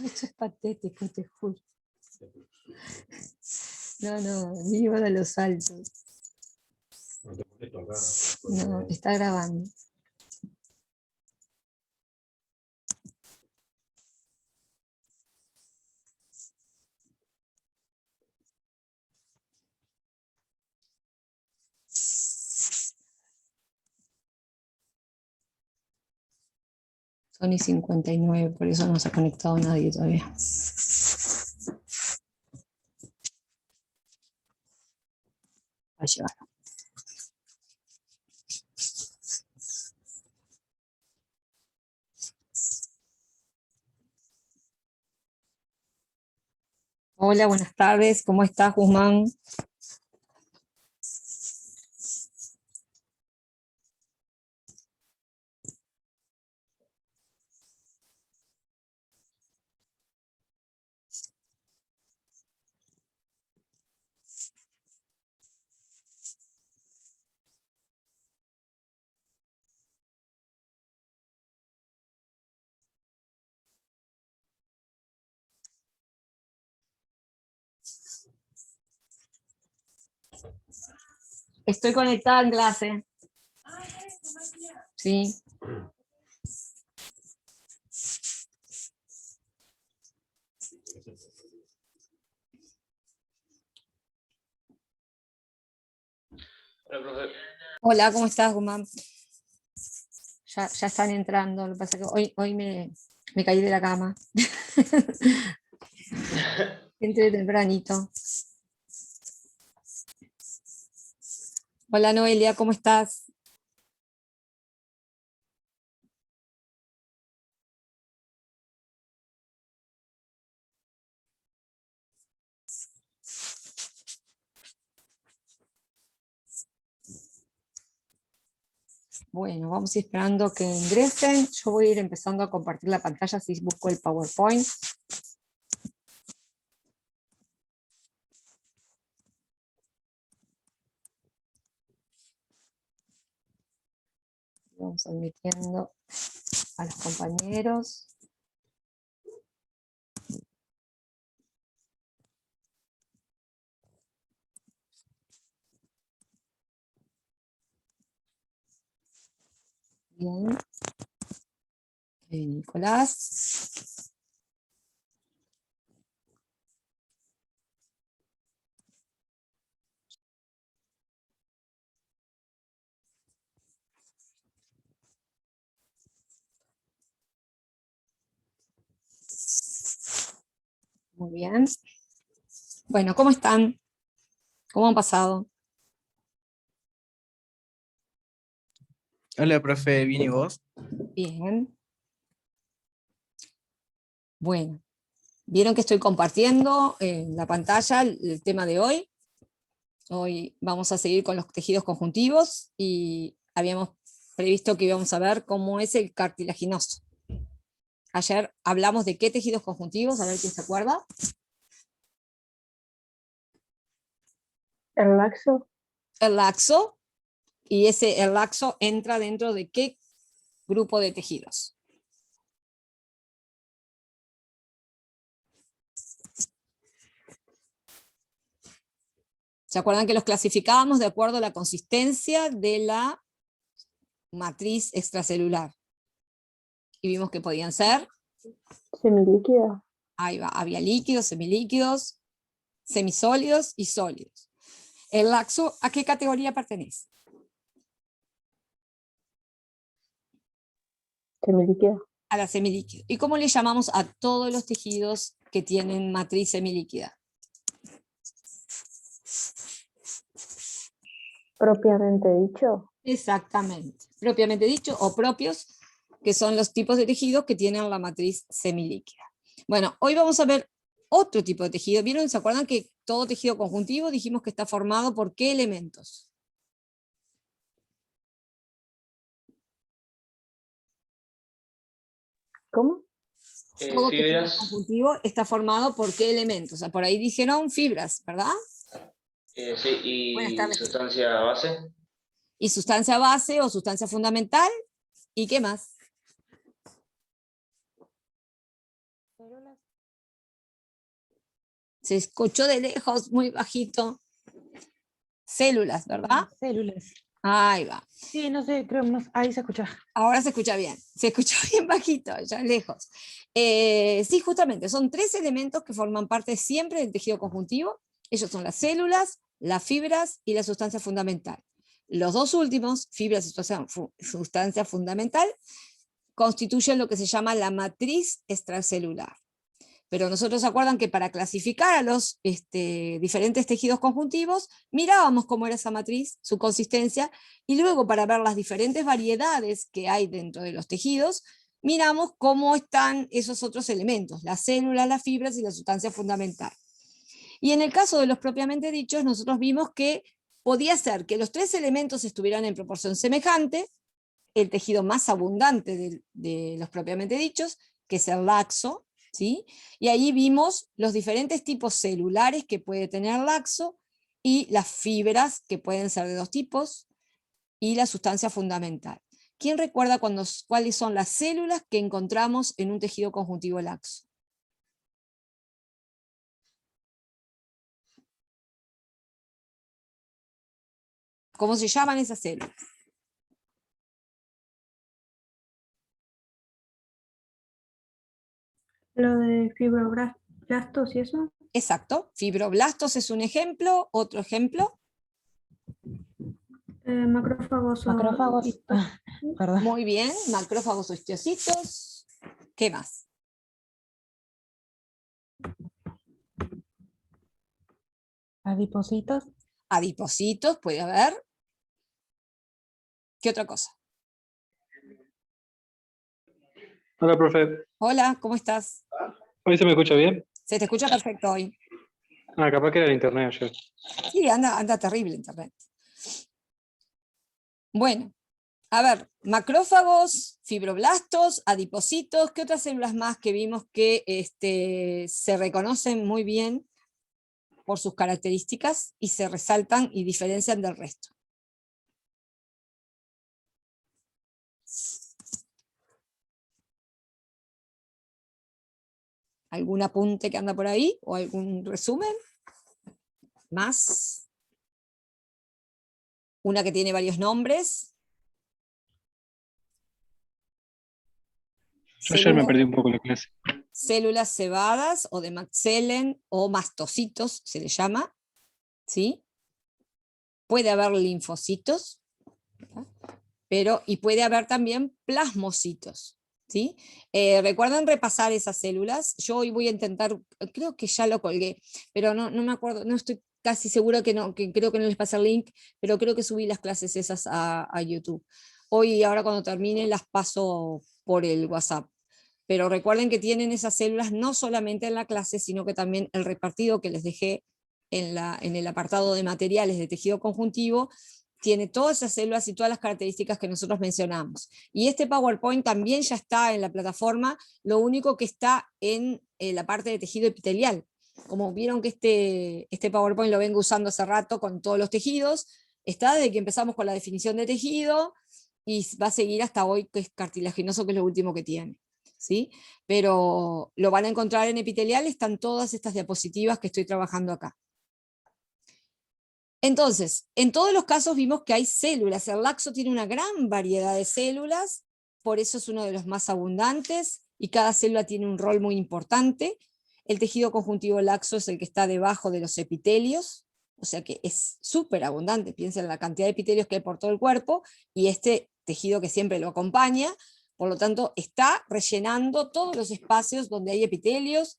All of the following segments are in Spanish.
Esto es patético, te juro. No, vivo de los saltos. No te molesto acá. No, está grabando. Son y 59, por eso no se ha conectado nadie todavía. Va a llegar. Hola, buenas tardes. ¿Cómo estás, Guzmán? Estoy conectada en clase. Sí. Hola, profe. Hola, ¿cómo estás, Guzmán? Ya están entrando. Lo que pasa es que hoy me caí de la cama. Entré tempranito. Hola, Noelia, ¿cómo estás? Bueno, vamos a ir esperando que ingresen. Yo voy a ir empezando a compartir la pantalla si busco el PowerPoint. Vamos admitiendo a los compañeros. Bien. Nicolás. Muy bien. Bueno, ¿cómo están? ¿Cómo han pasado? Hola, profe, ¿bien y vos? Bien. Bueno, vieron que estoy compartiendo en la pantalla el tema de hoy. Hoy vamos a seguir con los tejidos conjuntivos y habíamos previsto que íbamos a ver cómo es el cartilaginoso. Ayer hablamos de qué tejidos conjuntivos, a ver quién se acuerda. El laxo. El laxo, y el laxo entra dentro de qué grupo de tejidos. ¿Se acuerdan que los clasificábamos de acuerdo a la consistencia de la matriz extracelular? Y vimos que podían ser, Semilíquida. ahí va, había líquidos, semilíquidos, semisólidos y sólidos. ¿El laxo a qué categoría pertenece? Semilíquida. A la semilíquida. ¿Y cómo le llamamos a todos los tejidos que tienen matriz semilíquida? Propiamente dicho. Exactamente. Propiamente dicho, o propios, que son los tipos de tejidos que tienen la matriz semilíquida. Bueno, hoy vamos a ver otro tipo de tejido. ¿Vieron? ¿Se acuerdan que todo tejido conjuntivo dijimos que está formado por qué elementos? ¿Cómo? Todo tejido Fibras. conjuntivo está formado por qué elementos. O sea, por ahí dijeron fibras, ¿verdad? Sí, Buenas y tardes. sustancia base. Y sustancia base o sustancia fundamental. ¿Y qué más? Se escuchó de lejos, muy bajito. Células, ¿verdad? Células. Ahí va. Sí, no sé, creo que ahí se escucha. Ahora se escucha bien. Se escuchó bien bajito, ya lejos. Sí, justamente, son 3 elementos que forman parte siempre del tejido conjuntivo. Ellos son las células, las fibras y la sustancia fundamental. Los 2 últimos, fibras y sustancia fundamental, constituyen lo que se llama la matriz extracelular. Pero nosotros se acuerdan que para clasificar a los diferentes tejidos conjuntivos, mirábamos cómo era esa matriz, su consistencia, y luego para ver las diferentes variedades que hay dentro de los tejidos, miramos cómo están esos otros elementos, las células, las fibras y la sustancia fundamental. Y en el caso de los propiamente dichos, nosotros vimos que podía ser que los 3 elementos estuvieran en proporción semejante, el tejido más abundante de los propiamente dichos, que es el laxo, ¿sí? Y ahí vimos los diferentes tipos celulares que puede tener laxo y las fibras que pueden ser de 2 tipos y la sustancia fundamental. ¿Quién recuerda cuáles son las células que encontramos en un tejido conjuntivo laxo? ¿Cómo se llaman esas células? Lo de fibroblastos y eso. Exacto, fibroblastos es un ejemplo, otro ejemplo. Macrófagos. Macrófagos. Perdón. Muy bien, macrófagos o histocitos. ¿Qué más? Adipocitos. Adipocitos, puede haber. ¿Qué otra cosa? Hola, profe. Hola, ¿cómo estás? ¿Hoy se me escucha bien? Se te escucha perfecto hoy. Ah, capaz que era el internet ayer. Sí, anda terrible internet. Bueno, a ver, macrófagos, fibroblastos, adipocitos, ¿qué otras células más que vimos que se reconocen muy bien por sus características y se resaltan y diferencian del resto? ¿Algún apunte que anda por ahí? ¿O algún resumen? ¿Más? ¿Una que tiene varios nombres? Yo ayer me perdí un poco la clase. Células cebadas o de Maxellen o mastocitos se le llama, ¿sí? Puede haber linfocitos, y puede haber también plasmocitos, ¿sí? ¿Recuerdan repasar esas células? Yo hoy voy a intentar, creo que ya lo colgué, pero no me acuerdo, no estoy casi segura que no, que creo que no les pasé el link, pero creo que subí las clases esas a YouTube. Hoy, ahora cuando termine, las paso por el WhatsApp. Pero recuerden que tienen esas células no solamente en la clase, sino que también el repartido que les dejé en el apartado de materiales de tejido conjuntivo, tiene todas esas células y todas las características que nosotros mencionamos. Y este PowerPoint también ya está en la plataforma, lo único que está en la parte de tejido epitelial. Como vieron que este PowerPoint lo vengo usando hace rato con todos los tejidos, está desde que empezamos con la definición de tejido, y va a seguir hasta hoy, que es cartilaginoso, que es lo último que tiene. ¿Sí? Pero lo van a encontrar en epitelial, están todas estas diapositivas que estoy trabajando acá. Entonces, en todos los casos vimos que hay células, el laxo tiene una gran variedad de células, por eso es uno de los más abundantes, y cada célula tiene un rol muy importante. El tejido conjuntivo laxo es el que está debajo de los epitelios, o sea que es súper abundante, piensen en la cantidad de epitelios que hay por todo el cuerpo, y este tejido que siempre lo acompaña, por lo tanto está rellenando todos los espacios donde hay epitelios,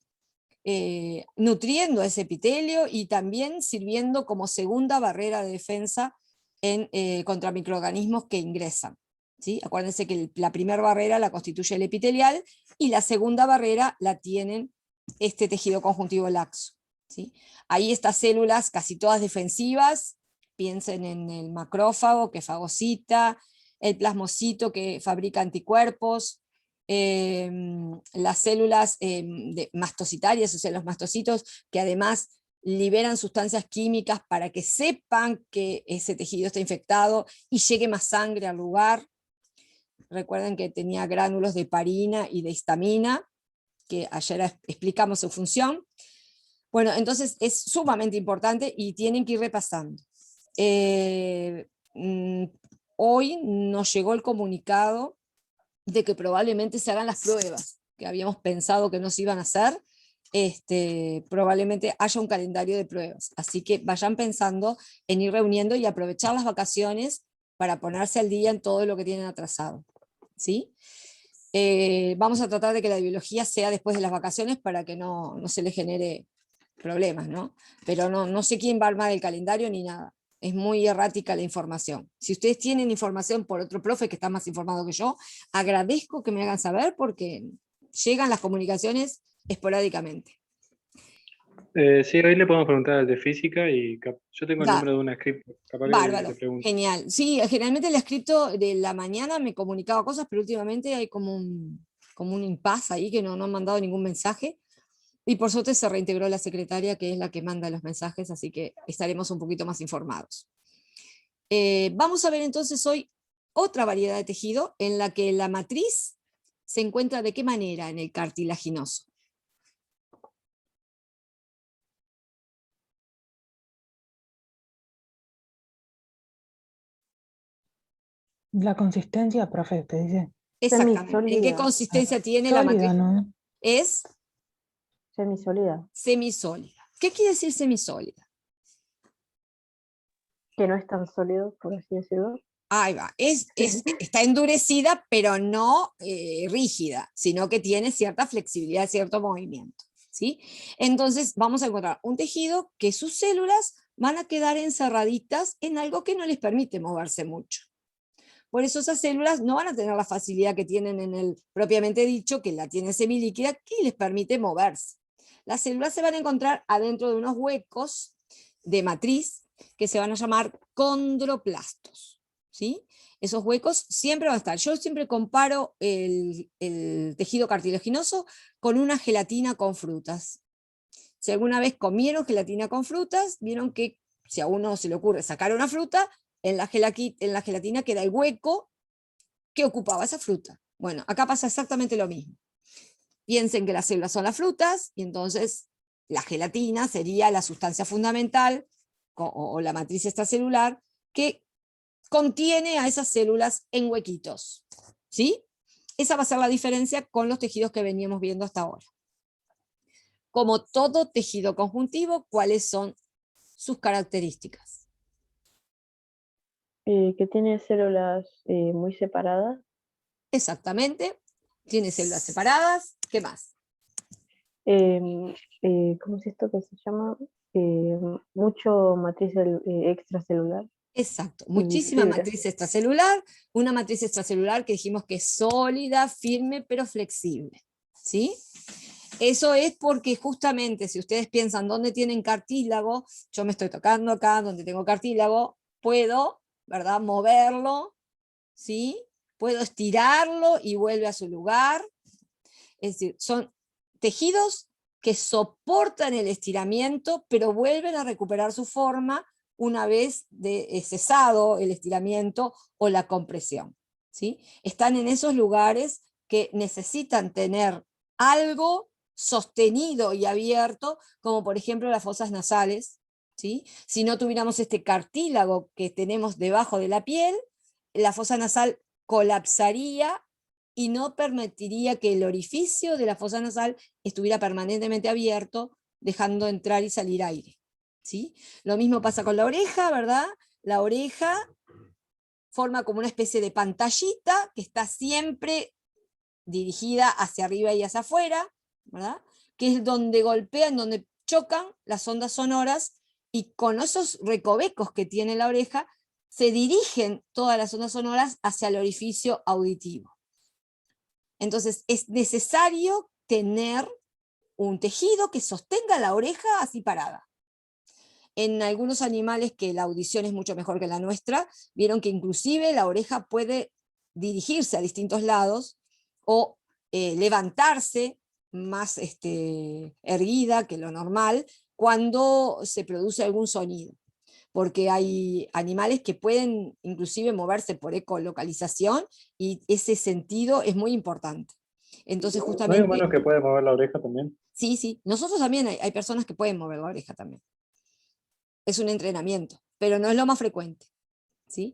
nutriendo a ese epitelio y también sirviendo como segunda barrera de defensa contra microorganismos que ingresan. ¿Sí? Acuérdense que la primera barrera la constituye el epitelial y la segunda barrera la tienen este tejido conjuntivo laxo. ¿Sí? Ahí estas células casi todas defensivas, piensen en el macrófago que fagocita, el plasmocito que fabrica anticuerpos, las células mastocitarias, o sea, los mastocitos que además liberan sustancias químicas para que sepan que ese tejido está infectado y llegue más sangre al lugar. Recuerden que tenía gránulos de heparina y de histamina, que ayer explicamos su función. Bueno, entonces es sumamente importante y tienen que ir repasando. Hoy nos llegó el comunicado de que probablemente se hagan las pruebas que habíamos pensado que no se iban a hacer. Probablemente haya un calendario de pruebas, así que vayan pensando en ir reuniendo y aprovechar las vacaciones para ponerse al día en todo lo que tienen atrasado, ¿sí? Vamos a tratar de que la biología sea después de las vacaciones para que no se le genere problemas, ¿no? Pero no sé quién va a armar el calendario ni nada. Es muy errática la información. Si ustedes tienen información por otro profe que está más informado que yo, agradezco que me hagan saber porque llegan las comunicaciones esporádicamente. Sí, hoy le podemos preguntar al de física y yo tengo el Da, número de una script, capaz que bárbaro, le pregunto. genial. Sí, generalmente el escrito de la mañana me comunicaba cosas, pero últimamente hay como un impasse ahí que no han mandado ningún mensaje. Y por suerte se reintegró la secretaria, que es la que manda los mensajes, así que estaremos un poquito más informados. Vamos a ver entonces hoy otra variedad de tejido en la que la matriz se encuentra de qué manera en el cartilaginoso. La consistencia, profe, te dice. Exactamente. ¿En qué Semisólida. consistencia tiene la Sólida, matriz? ¿no? Es Semisólida. semisólida. ¿Qué quiere decir semisólida? Que no es tan sólido, por así decirlo. Ahí va, está endurecida, pero no rígida, sino que tiene cierta flexibilidad, cierto movimiento, ¿sí? Entonces vamos a encontrar un tejido que sus células van a quedar encerraditas en algo que no les permite moverse mucho. Por eso esas células no van a tener la facilidad que tienen en el propiamente dicho, que la tiene semilíquida, que les permite moverse. Las células se van a encontrar adentro de unos huecos de matriz que se van a llamar condroplastos. ¿Sí? Esos huecos siempre van a estar. Yo siempre comparo el tejido cartilaginoso con una gelatina con frutas. Si alguna vez comieron gelatina con frutas, vieron que si a uno se le ocurre sacar una fruta, en la gelatina queda el hueco que ocupaba esa fruta. Bueno, acá pasa exactamente lo mismo. Piensen que las células son las frutas y entonces la gelatina sería la sustancia fundamental o la matriz extracelular que contiene a esas células en huequitos, ¿sí? Esa va a ser la diferencia con los tejidos que veníamos viendo hasta ahora. Como todo tejido conjuntivo, ¿cuáles son sus características? Que tiene células muy separadas. Exactamente, tiene células separadas, ¿qué más? ¿Cómo es esto que se llama? Mucho matriz extracelular. Exacto, Y muchísima fibras. matriz extracelular, una matriz extracelular que dijimos que es sólida, firme, pero flexible, ¿sí? Eso es porque justamente si ustedes piensan dónde tienen cartílago, yo me estoy tocando acá donde tengo cartílago, puedo, ¿verdad?, moverlo, ¿sí? Puedo estirarlo y vuelve a su lugar. Es decir, son tejidos que soportan el estiramiento, pero vuelven a recuperar su forma una vez cesado el estiramiento o la compresión, ¿sí? Están en esos lugares que necesitan tener algo sostenido y abierto, como por ejemplo las fosas nasales, ¿sí? Si no tuviéramos este cartílago que tenemos debajo de la piel, la fosa nasal colapsaría y no permitiría que el orificio de la fosa nasal estuviera permanentemente abierto, dejando entrar y salir aire, ¿sí? Lo mismo pasa con la oreja, ¿verdad? La oreja forma como una especie de pantallita que está siempre dirigida hacia arriba y hacia afuera, ¿verdad? Que es donde golpean, donde chocan las ondas sonoras, y con esos recovecos que tiene la oreja se dirigen todas las ondas sonoras hacia el orificio auditivo. Entonces es necesario tener un tejido que sostenga la oreja así parada. En algunos animales que la audición es mucho mejor que la nuestra, vieron que inclusive la oreja puede dirigirse a distintos lados o levantarse más erguida que lo normal cuando se produce algún sonido, porque hay animales que pueden inclusive moverse por ecolocalización y ese sentido es muy importante. Entonces ¿No hay justamente, humanos que pueden mover la oreja también? sí, nosotros también hay personas que pueden mover la oreja también. Es un entrenamiento, pero no es lo más frecuente. ¿Sí?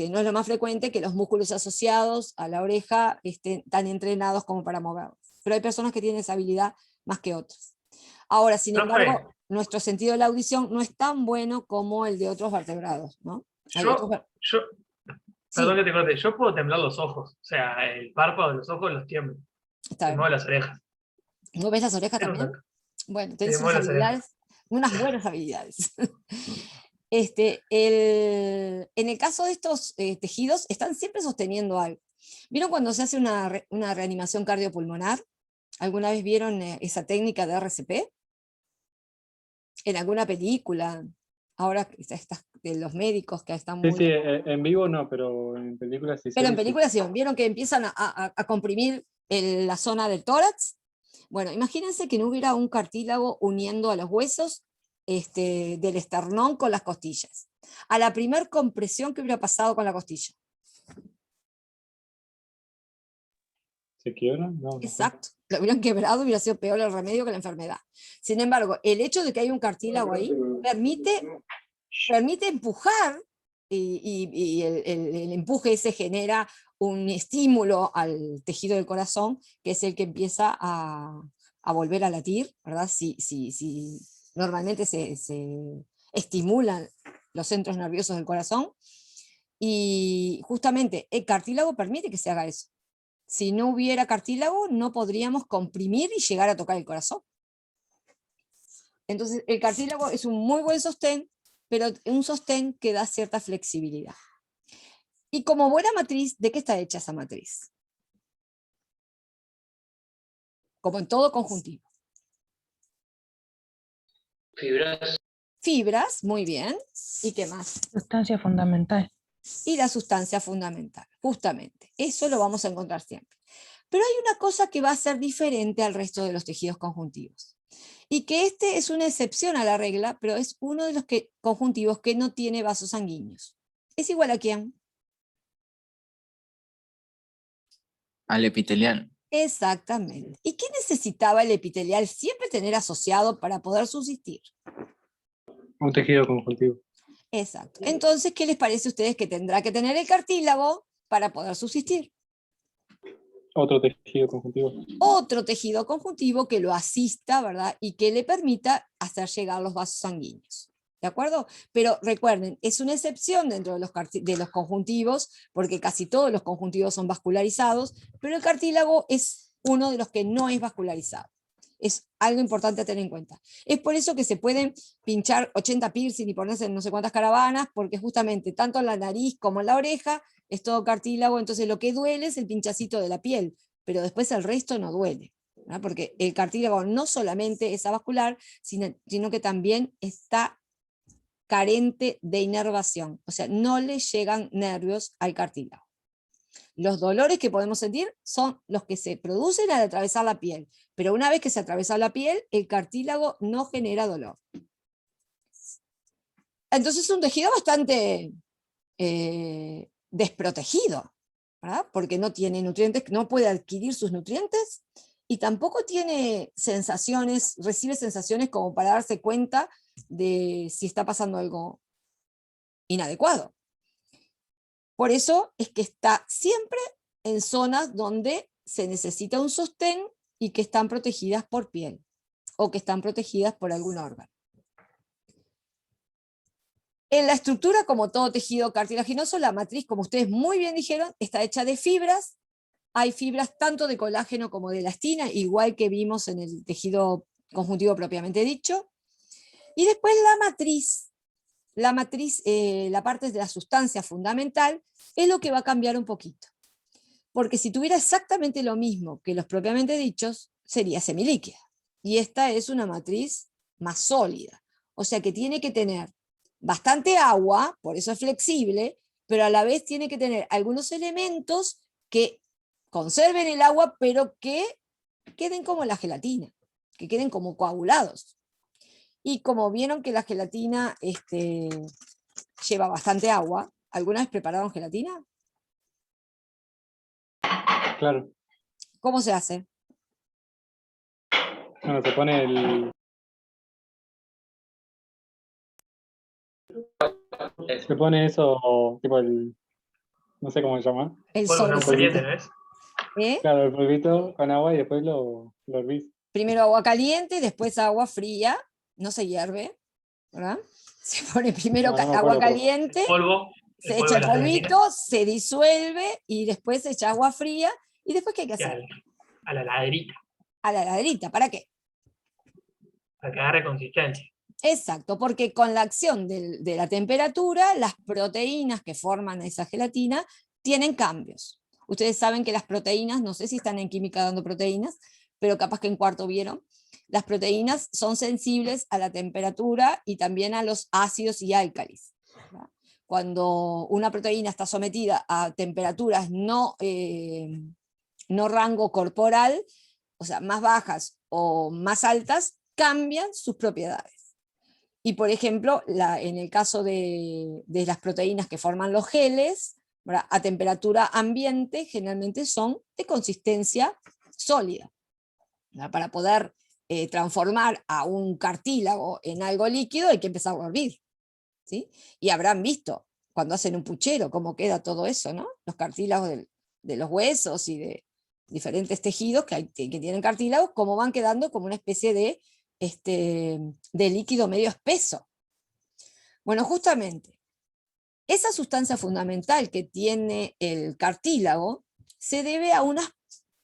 No es lo más frecuente que los músculos asociados a la oreja estén tan entrenados como para moverlos. Pero hay personas que tienen esa habilidad más que otras. Ahora, sin Profe. embargo, nuestro sentido de la audición no es tan bueno como el de otros vertebrados, ¿no? Hay otros Yo, Sí, perdón que te corte, yo puedo temblar los ojos, o sea, el párpado de los ojos los tiemblo, está me bien. muevo las orejas. ¿No ves las orejas Eso también? saca. Bueno, Sí, tenés muevo unas las orejas. habilidades, unas buenas habilidades. En el caso de estos tejidos, están siempre sosteniendo algo. ¿Vieron cuando se hace una reanimación cardiopulmonar? ¿Alguna vez vieron esa técnica de RCP? En alguna película, ahora de los médicos que están Sí, muy... en vivo no, pero en películas y Pero en series sí. películas sí, vieron que empiezan a comprimir la zona del tórax. Bueno, imagínense que no hubiera un cartílago uniendo a los huesos del esternón con las costillas. A la primer compresión que hubiera pasado con la costilla. ¿Se quiebran? No, no sé. Exacto. Lo hubieran quebrado, hubiera sido peor el remedio que la enfermedad. Sin embargo, el hecho de que hay un cartílago ahí permite empujar y el empuje ese genera un estímulo al tejido del corazón, que es el que empieza a volver a latir, ¿verdad? Si normalmente se estimulan los centros nerviosos del corazón, y justamente el cartílago permite que se haga eso. Si no hubiera cartílago, no podríamos comprimir y llegar a tocar el corazón. Entonces, el cartílago es un muy buen sostén, pero un sostén que da cierta flexibilidad. Y como buena matriz, ¿de qué está hecha esa matriz? Como en todo conjuntivo. Fibras. Fibras, muy bien. ¿Y qué más? Sustancia fundamental. Y la sustancia fundamental, justamente. Eso lo vamos a encontrar siempre. Pero hay una cosa que va a ser diferente al resto de los tejidos conjuntivos. Y que este es una excepción a la regla, pero es uno de los conjuntivos que no tiene vasos sanguíneos. ¿Es igual a quién? Al epitelial. Exactamente. ¿Y qué necesitaba el epitelial siempre tener asociado para poder subsistir? Un tejido conjuntivo. Exacto. Entonces, ¿qué les parece a ustedes que tendrá que tener el cartílago para poder subsistir? Otro tejido conjuntivo. Otro tejido conjuntivo que lo asista, ¿verdad? Y que le permita hacer llegar los vasos sanguíneos. ¿De acuerdo? Pero recuerden, es una excepción dentro de los conjuntivos, porque casi todos los conjuntivos son vascularizados, pero el cartílago es uno de los que no es vascularizado. Es algo importante a tener en cuenta. Es por eso que se pueden pinchar 80 piercing y ponerse en no sé cuántas caravanas, porque justamente tanto en la nariz como en la oreja es todo cartílago, entonces lo que duele es el pinchacito de la piel, pero después el resto no duele, ¿no? Porque el cartílago no solamente es avascular, sino que también está carente de inervación, o sea, no le llegan nervios al cartílago. Los dolores que podemos sentir son los que se producen al atravesar la piel, pero una vez que se atraviesa la piel, el cartílago no genera dolor. Entonces es un tejido bastante desprotegido, ¿verdad? Porque no tiene nutrientes, no puede adquirir sus nutrientes y tampoco tiene sensaciones, recibe sensaciones como para darse cuenta de si está pasando algo inadecuado. Por eso es que está siempre en zonas donde se necesita un sostén y que están protegidas por piel o que están protegidas por algún órgano. En la estructura, como todo tejido cartilaginoso, la matriz, como ustedes muy bien dijeron, está hecha de fibras. Hay fibras tanto de colágeno como de elastina, igual que vimos en el tejido conjuntivo propiamente dicho. Y después la parte de la sustancia fundamental, es lo que va a cambiar un poquito. Porque si tuviera exactamente lo mismo que los propiamente dichos, sería semilíquida. Y esta es una matriz más sólida. O sea que tiene que tener bastante agua, por eso es flexible, pero a la vez tiene que tener algunos elementos que conserven el agua, pero que queden como la gelatina, que queden como coagulados. Y como vieron que la gelatina lleva bastante agua, ¿alguna vez prepararon gelatina? Claro. ¿Cómo se hace? Bueno, se pone el... Se pone eso, tipo el... No sé cómo se llama. El Polvo de agua caliente, sobrecito. ¿no es? ¿Eh? Claro, el polvito con agua y después lo hervís. Primero agua caliente, después agua fría, no se hierve, ¿verdad? Se pone primero No, no me agua acuerdo, pero- caliente, Polvo. se polvo echa de el la gelatina, polvito, se disuelve y después se echa agua fría y después ¿qué hay que que hacer? a la heladerita, A la heladerita, ¿para qué? para que agarre consistencia. Exacto, porque con la acción de la temperatura, las proteínas que forman esa gelatina tienen cambios. Ustedes saben que las proteínas, no sé si están en química dando proteínas, pero capaz que en cuarto vieron, las proteínas son sensibles a la temperatura y también a los ácidos y álcalis. ¿Verdad? Cuando una proteína está sometida a temperaturas no rango corporal, o sea, más bajas o más altas, cambian sus propiedades. Y por ejemplo, en el caso de las proteínas que forman los geles, ¿verdad? A temperatura ambiente generalmente son de consistencia sólida. ¿Verdad? Para poder transformar a un cartílago en algo líquido hay que empezar a hervir. ¿Sí? Y habrán visto cuando hacen un puchero cómo queda todo eso, ¿no? Los cartílagos de los huesos y de diferentes tejidos que tienen cartílagos, cómo van quedando como una especie de líquido medio espeso. Bueno, justamente, esa sustancia fundamental que tiene el cartílago se debe a unas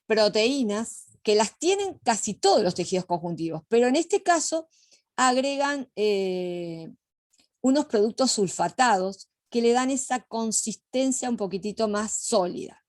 proteínas que las tienen casi todos los tejidos conjuntivos, pero en este caso agregan unos productos sulfatados que le dan esa consistencia un poquitito más sólida.